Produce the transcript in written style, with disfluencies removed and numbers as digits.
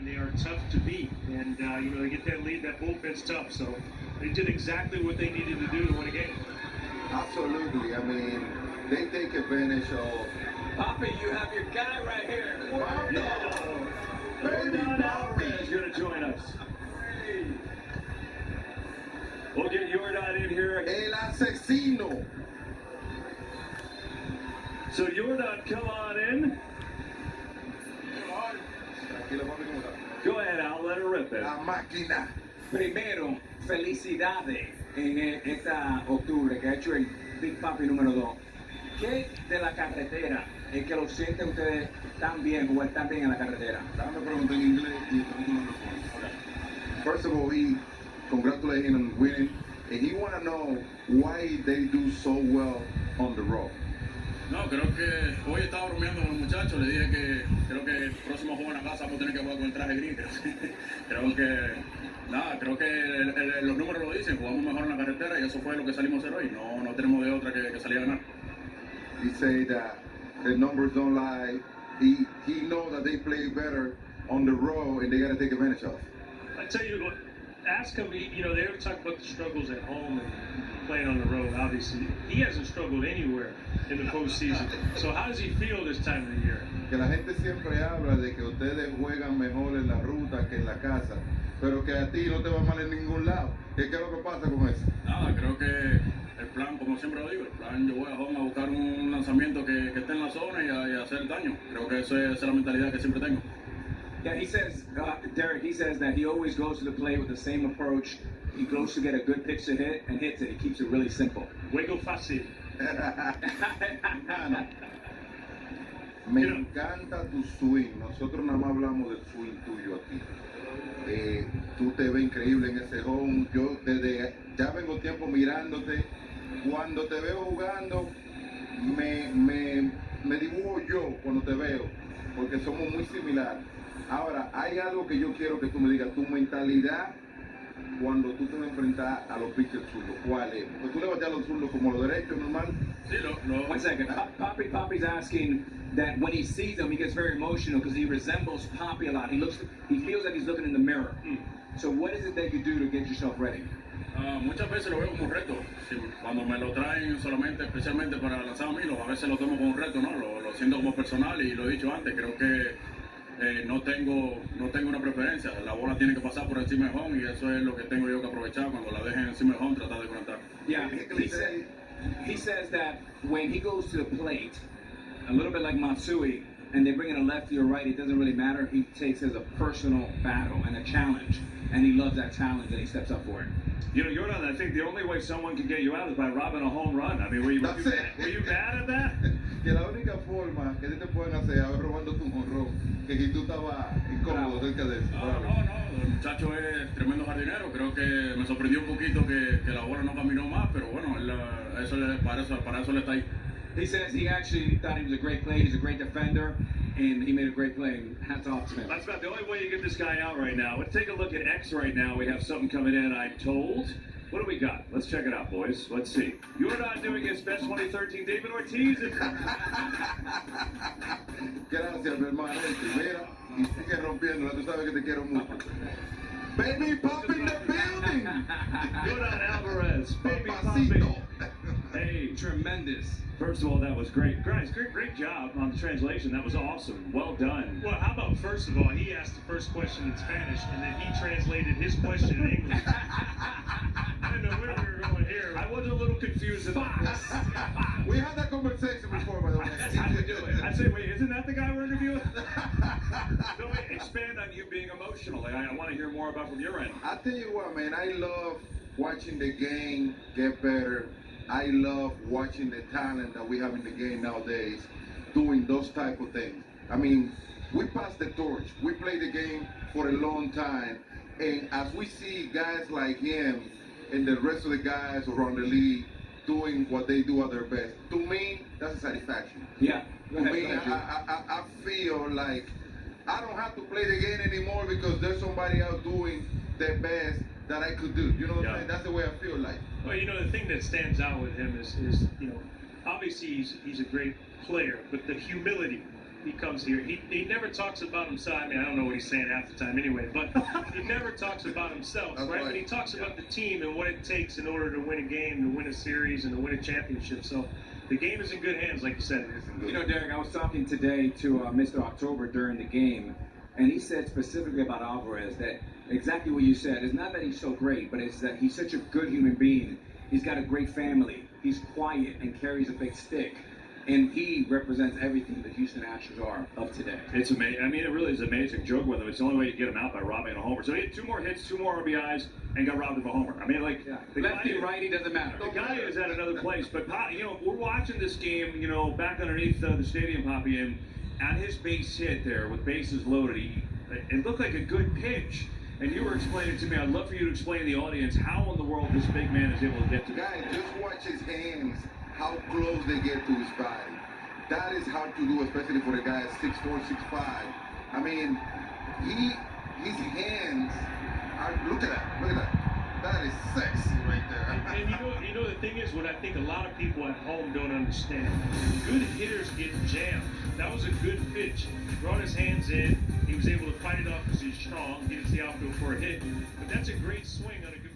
and they are tough to beat. And, they get that lead, that bullpen's tough. So they did exactly what they needed to do to win a game. Absolutely. I mean, they take advantage of... Poppy, you have your guy right here. Yordan Alvarez is going to join us. We'll get Yordan in here. El asesino. So Yordan, come on in. Go ahead, Al. Let her rip it. La máquina. Primero, felicidades en esta octubre que ha hecho el Big Papi número 2. ¿Qué de la carretera es que lo sienten ustedes tan bien o están bien en la carretera? Dame pregunta en inglés y First of all, he congratulated him on winning, and he want to know why they do so well on the road. No, creo que hoy estaba bromeando con los muchachos, le dije que creo que el próximo juego en la casa vamos a tener que jugar con el traje gris. Creo que los números lo dicen, jugamos mejor en la carretera y eso fue lo que salimos a hacer hoy. No tenemos de otra que salir a ganar. He said that the numbers don't lie. He knows that they play better on the road and they got to take advantage of. I tell you what, ask him, they were talking about the struggles at home and playing on the road, obviously. He hasn't struggled anywhere in the postseason. So how does he feel this time of the year? Que la gente siempre habla de que ustedes juegan mejor en la ruta que en la casa, pero que a ti no te va mal en ningún lado. ¿Qué es lo que pasa con eso? Nada, creo que el plan, como siempre lo digo, el plan, yo voy a home a buscar un lanzamiento que esté en la zona y hacer daño. Creo que esa es la mentalidad que siempre tengo. Yeah, he says, Derek, he says that he always goes to the plate with the same approach. He goes to get a good pitch to hit and hits it. He keeps it really simple. Juego fácil. Me encanta tu swing. Nosotros nada más hablamos del swing tuyo aquí. Tú te ves increíble en ese home. Yo ya vengo tiempo mirándote. Cuando te veo jugando, me dibujo yo cuando te veo, porque somos muy similares. Ahora, hay algo que yo quiero que tú me digas, tu mentalidad cuando tú te enfrentas a los pitchers zurdos, ¿cuál es? Porque tú le bateas a los zurdos como los derechos, normal. Sí, 1 second. Poppy's asking that when he sees him, he gets very emotional because he resembles Poppy a lot. He feels like he's looking in the mirror. So what is it that you do to get yourself ready? Muchas veces lo veo como un reto. Cuando me lo traen solamente, especialmente para lanzar a mí, a veces lo tomo como un reto, ¿no? Lo siento como personal y lo he dicho antes, creo que no tengo una preferencia. La bola tiene que pasar por encima del home y eso es lo que tengo yo que aprovechar. Cuando la dejen encima del home, tratar de conectar. Yeah, he says that when he goes to the plate, a little bit like Matsui, and they bring in a lefty or right, it doesn't really matter. He takes it as a personal battle and a challenge, and he loves that challenge and he steps up for it. Yordan, I think the only way someone can get you out is by robbing a home run. I mean, were you mad at that? Que la única forma que te pueden hacer es robando tu jonrón, que si tú estabas incómodo cerca de eso. No, el muchacho es tremendo jardinero. Creo que me sorprendió un poquito que la bola no caminó más, pero bueno, para eso le está ahí. He says he actually thought he was a great player. He's a great defender, and he made a great play. Hats off to him. That's about the only way you get this guy out right now. Let's take a look at X right now. We have something coming in, I'm told. What do we got? Let's check it out, boys. Let's see. Yordan doing his best 2013. David Ortiz. Gracias, mi hermano. Mira, y sigue rompiéndola. Tú sabes que te quiero mucho. Baby Pop in the building. Yordan Alvarez. Baby Papacito. Hey, Tremendous. first of all, that was great. Guys, great job on the translation. That was awesome. Well done. Well, how about first of all, he asked the first question in Spanish, and then he translated his question in English. I didn't know where we were going here. I was a little confused about this. We had that conversation before, by the way. That's how we do it. I say, wait, isn't that the guy we're interviewing? So wait, expand on you being emotional. I want to hear more about from your end. I tell you what, man, I love watching the game get better. I love watching the talent that we have in the game nowadays doing those type of things. I mean, we pass the torch. We play the game for a long time. And as we see guys like him and the rest of the guys around the league doing what they do at their best, to me, that's a satisfaction. Yeah. To me, I feel like I don't have to play the game anymore because there's somebody else doing their best that I could do. You know what I'm saying? That's the way I feel like. Well, you know, the thing that stands out with him is you know, obviously he's a great player, but the humility he comes here. He never talks about himself. I mean, I don't know what he's saying half the time anyway, but he never talks about himself, right? But he talks about the team and what it takes in order to win a game, to win a series, and to win a championship. So the game is in good hands, like you said. You know, Derek, I was talking today to Mr. October during the game, and he said specifically about Alvarez that exactly what you said. It's not that he's so great, but it's that he's such a good human being. He's got a great family. He's quiet and carries a big stick. And he represents everything the Houston Astros are of today. It's amazing. I mean, it really is amazing. Joke with him. It's the only way you get him out by robbing a homer. So he had 2 more hits, 2 more RBIs, and got robbed of a homer. I mean, like, lefty, righty, doesn't matter. The guy is at another place. But, you know, we're watching this game, you know, back underneath the stadium, Poppy, and on his base hit there with bases loaded, it looked like a good pitch. And you were explaining to me, I'd love for you to explain to the audience how in the world this big man is able to get to this. Guys, just watch his hands, how close they get to his body. That is hard to do, especially for a guy at 6'4", 6'5". I mean, his hands are, look at that. That is sexy right there. And you know the thing is, what I think a lot of people at home don't understand. Good hitters get jammed. That was a good pitch. He brought his hands in. He was able to fight it off because he's strong. He didn't see outfield for a hit. But that's a great swing on a good